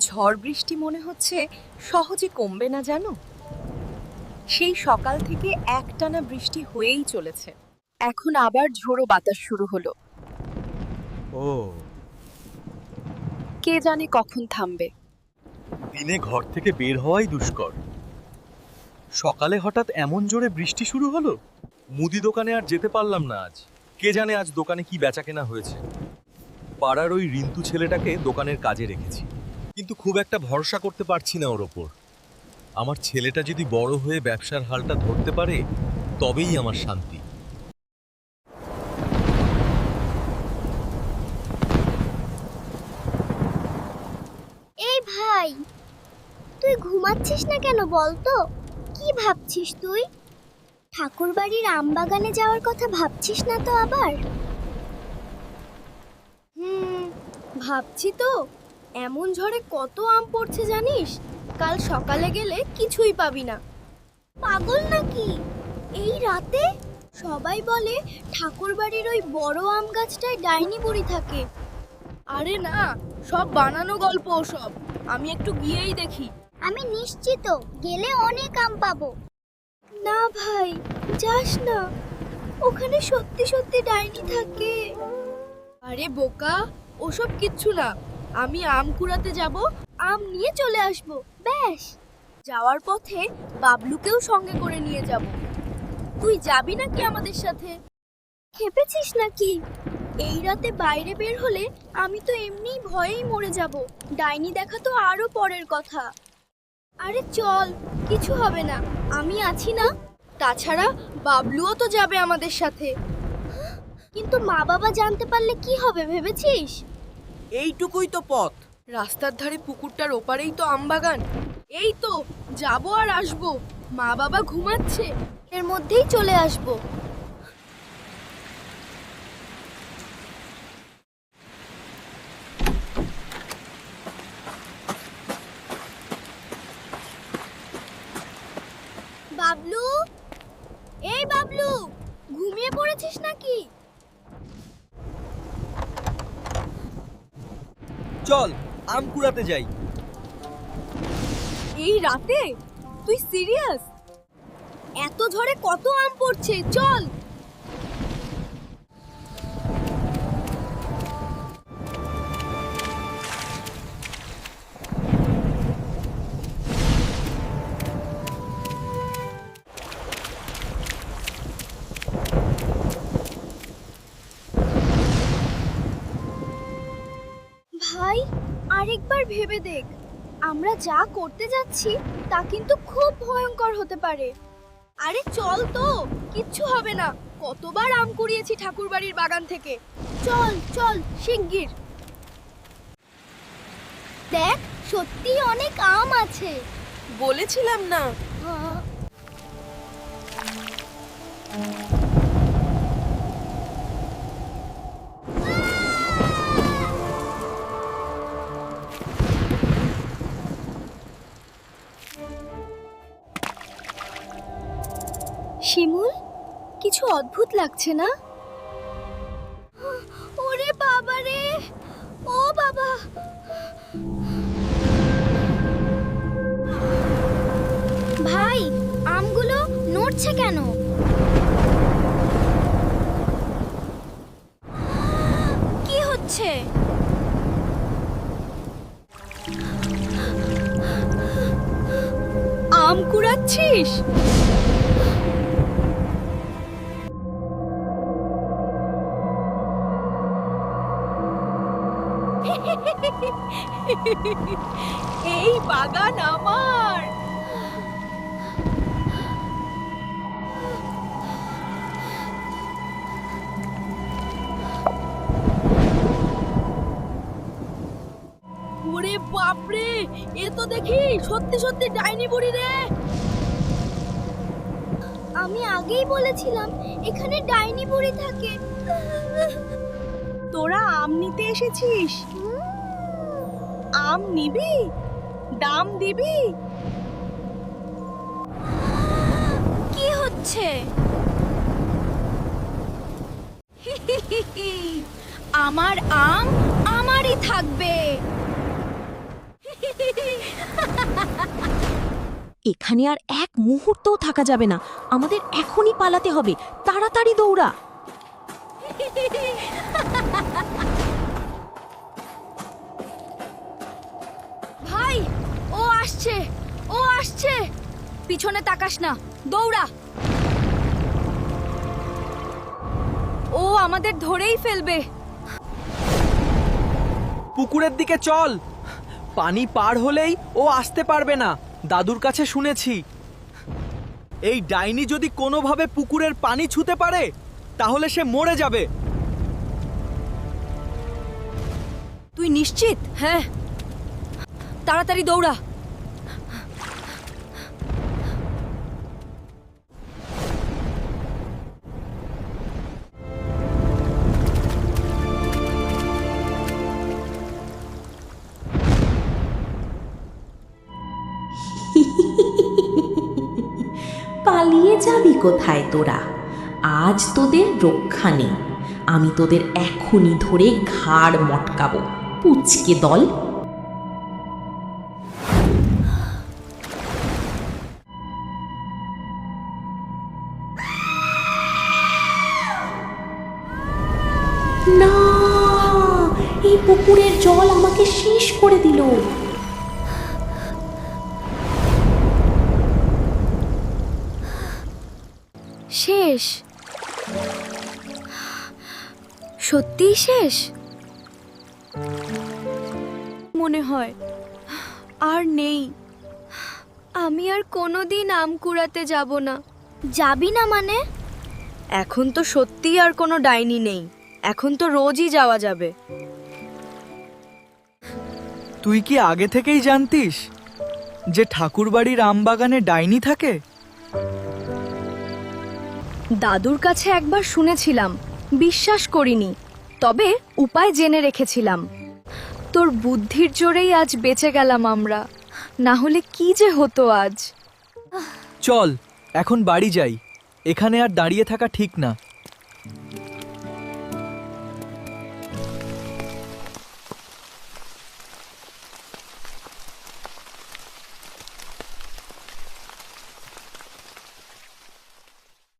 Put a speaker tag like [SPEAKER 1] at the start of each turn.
[SPEAKER 1] ঝড় বৃষ্টি মনে হচ্ছে সহজে কমবে না জানো। সেই সকাল থেকে একটানা বৃষ্টি হয়েই চলেছে। এখন আবার ঝোড়ো বাতাস শুরু হলো।
[SPEAKER 2] ও,
[SPEAKER 1] কে জানে কখন থামবে।
[SPEAKER 2] দিনে ঘর থেকে বের হওয়াই দুষ্কর। সকালে হঠাৎ এমন জোরে বৃষ্টি শুরু হলো, মুদি দোকানে আর যেতে পারলাম না আজ। কে জানে আজ দোকানে কি বেচাকেনা হয়েছে। পাড়ার ওই রিন্তু ছেলেটাকে দোকানের কাজে রেখেছি, কিন্তু খুব একটা ভরসা করতে পারছি না ওর ওপর। আমার ছেলেটা যদি বড় হয়ে ব্যবসার হালটা ধরতে পারে তবেই আমার শান্তি।
[SPEAKER 3] এই ভাই, তুই ঘুমাচ্ছিস না কেন বলতো? কি ভাবছিস তুই? ঠাকুরবাড়ির আমবাগানে যাওয়ার কথা ভাবছিস না তো আবার?
[SPEAKER 4] ভাবছি তো। এমন ঝড়ে কত আম পড়ছে জানিস? কাল সকালে গেলে কিছুই পাবি না।
[SPEAKER 3] পাগল নাকি? এই রাতে? সবাই বলে ঠাকুরবাড়ির ওই বড় আম গাছটায় ডাইনি বুড়ি থাকে।
[SPEAKER 4] আরে না, সব বানানো গল্প ওসব। আমি একটু গিয়েই দেখি।
[SPEAKER 3] আমি নিশ্চিত গেলে অনেক আম পাবো।
[SPEAKER 4] না ভাই, যাস না। ওখানে সত্যি সত্যি ডাইনি থাকে। আরে বোকা, ওসব কিচ্ছু না। আমি আম কুড়াতে যাব, আম নিয়ে চলে আসব। ব্যাস। যাওয়ার পথে বাবলুকেও সঙ্গে করে নিয়ে যাব। তুই যাবি নাকি আমাদের সাথে?
[SPEAKER 3] খেপেছিস নাকি?
[SPEAKER 4] এই রাতে বাইরে বের হলে আমি তো এমনিই ভয়েই মরে যাব। ডাইনি দেখা তো আরো পরের কথা। আরে চল, কিছু হবে না, আমি আছি না। তাছাড়া বাবলুও তো যাবে আমাদের সাথে।
[SPEAKER 3] কিন্তু মা বাবা জানতে পারলে কি হবে ভেবেছিস?
[SPEAKER 1] এইটুকুই তো পথ।
[SPEAKER 4] রাস্তার ধারে পুকুরটার ওপারেই তো আমবাগান। এই তো যাবো আর আসবো। মা বাবা ঘুমাচ্ছে, এর মধ্যেই চলে আসবো।
[SPEAKER 3] বাবলু, এই বাবলু, ঘুমিয়ে পড়েছিস নাকি?
[SPEAKER 2] চল আম কুড়াতে যাই।
[SPEAKER 4] এই রাতে? তুই সিরিয়াস? এত ঝড়ে কত আম পড়ছে, চল।
[SPEAKER 3] ভাই, আরেকবার ভেবে দেখ। আমরা যা করতে যাচ্ছি তা কিন্তু খুব ভয়ঙ্কর হতে পারে।
[SPEAKER 4] আরে চল তো, কিচ্ছু হবে না। কতবার আম কুড়িয়েছি ঠাকুরবাড়ির বাগান থেকে। চল চল শিগগির।
[SPEAKER 3] দেখ, সত্যি অনেক আম আছে।
[SPEAKER 1] বলেছিলাম না।
[SPEAKER 3] শিমুল, কিছু অদ্ভুত লাগছে না? ওরে বাবা রে, ও বাবা! ভাই, আমগুলো নড়ছে কেন? কি হচ্ছে?
[SPEAKER 4] আম কুড়াচ্ছিস? এই বাগান আমার। ওরে বাপরে, এ তো দেখি সত্যি সত্যি ডাইনি বুড়ি রে।
[SPEAKER 3] আমি আগেই বলেছিলাম এখানে ডাইনি বুড়ি থাকে।
[SPEAKER 1] তোরা আম নিতে এসেছিস? আম নিবি? দাম দিবি?
[SPEAKER 3] কি হচ্ছে?
[SPEAKER 4] আমার আম আমারই থাকবে।
[SPEAKER 5] এখানে আর এক মুহূর্তও থাকা যাবে না, আমাদের এখনই পালাতে হবে, তাড়াতাড়ি দৌড়া।
[SPEAKER 4] ভাই, ও আসছে, ও আসছে। পিছনে তাকাস না, দৌড়া। ও আমাদের ধরেই ফেলবে।
[SPEAKER 6] পুকুরের দিকে চল, পানি পার হলেই ও আসতে পারবে না, দাদুর কাছে শুনেছি। এই ডাইনি যদি কোনোভাবে পুকুরের পানি ছুঁতে পারে তাহলে সে মরে যাবে।
[SPEAKER 4] তুই নিশ্চিত? হ্যাঁ, তাড়াতাড়ি দৌড়া।
[SPEAKER 5] পালিয়ে যাবি কোথায় তোরা? আজ তোদের রক্ষা নেই, আমি তোদের এখনই ধরে ঘাড় মটকাবো, পুচকে দল। না, এই পুকুরের জল আমাকে শেষ করে দিল।
[SPEAKER 4] শেষ? সত্যিই শেষ মনে হয়। আর নেই, আমি আর কোনোদিন আম কুড়াতে যাব না।
[SPEAKER 3] যাবি না মানে?
[SPEAKER 4] এখন তো সত্যিই আর কোনো ডাইনি নেই, এখন তো রোজই যাওয়া যাবে।
[SPEAKER 6] তুই কি আগে থেকেই জানতিস যে ঠাকুরবাড়ির আমবাগানে ডাইনি থাকে?
[SPEAKER 4] দাদুর কাছে একবার শুনেছিলাম, বিশ্বাস করিনি, তবে উপায় জেনে রেখেছিলাম। তোর বুদ্ধির জোরেই আজ বেঁচে গেলাম আমরা, না হলে কি যে হতো আজ।
[SPEAKER 6] চল এখন বাড়ি যাই, এখানে আর দাঁড়িয়ে থাকা ঠিক না।